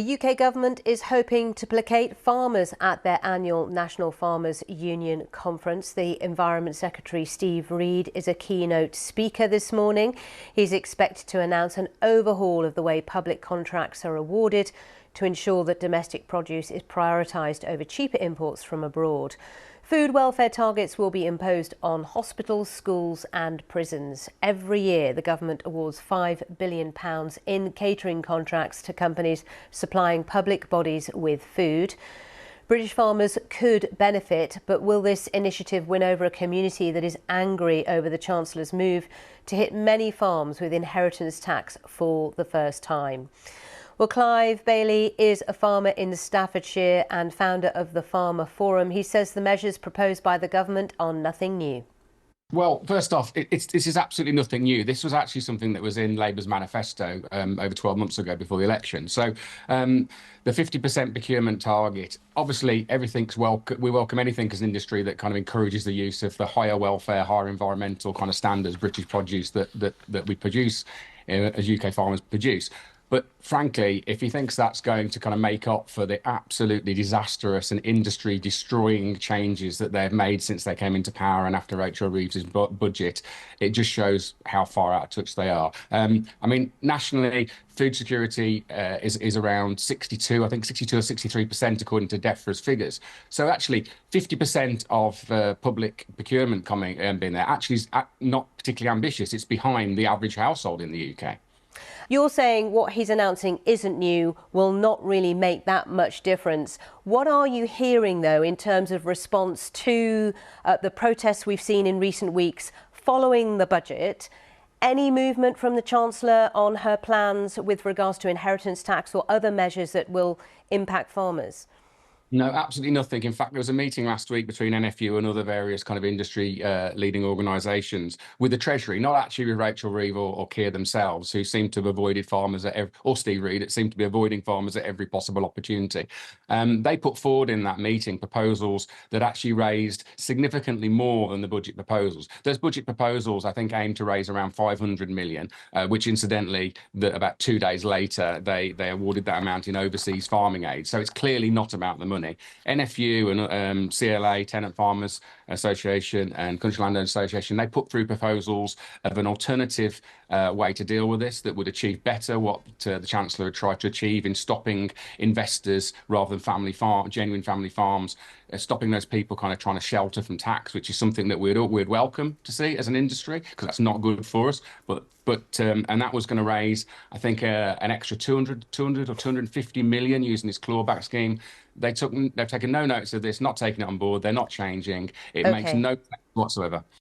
The UK government is hoping to placate farmers at their annual National Farmers Union conference. The Environment Secretary Steve Reed is a keynote speaker this morning. He's expected to announce an overhaul of the way public contracts are awarded to ensure that domestic produce is prioritised over cheaper imports from abroad. Food welfare targets will be imposed on hospitals, schools and prisons. Every year, the government awards £5 billion in catering contracts to companies supplying public bodies with food. British farmers could benefit, but will this initiative win over a community that is angry over the Chancellor's move to hit many farms with inheritance tax for the first time? Well, Clive Bailey is a farmer in Staffordshire and founder of the Farmer Forum. He says the measures proposed by the government are nothing new. Well, first off, this is absolutely nothing new. This was actually something that was in Labour's manifesto over 12 months ago before the election. So the 50% procurement target, obviously everything's welcome. We welcome anything as an industry that kind of encourages the use of the higher welfare, higher environmental kind of standards, British produce that we produce as UK farmers produce. But frankly, if he thinks that's going to kind of make up for the absolutely disastrous and industry-destroying changes that they've made since they came into power and after Rachel Reeves' budget, it just shows how far out of touch they are. I mean, nationally, food security is around 62, I think 62 or 63% according to DEFRA's figures. So actually, 50% of public procurement being there actually is not particularly ambitious. It's behind the average household in the UK. You're saying what he's announcing isn't new, will not really make that much difference. What are you hearing, though, in terms of response to the protests we've seen in recent weeks following the budget? Any movement from the Chancellor on her plans with regards to inheritance tax or other measures that will impact farmers? No, absolutely nothing. In fact, there was a meeting last week between NFU and other various kind of industry leading organisations with the Treasury, not actually with Rachel Reeves or Keir themselves, who seem to have avoided farmers or Steve Reed, it seemed to be avoiding farmers at every possible opportunity. They put forward in that meeting proposals that actually raised significantly more than the budget proposals. Those budget proposals, I think, aim to raise around 500 million, which incidentally, about 2 days later, they awarded that amount in overseas farming aid. So it's clearly not about the money. NFU and CLA, Tenant Farmers Association and Country Landowners Association, they put through proposals of an alternative way to deal with this that would achieve better what the Chancellor had tried to achieve in stopping investors rather than genuine family farms, stopping those people kind of trying to shelter from tax, which is something that we'd welcome to see as an industry, because that's not good for us. And that was going to raise, I think, an extra 200 or 250 million using this clawback scheme. They've taken no notice of this, not taking it on board. They're not changing. It makes no sense whatsoever.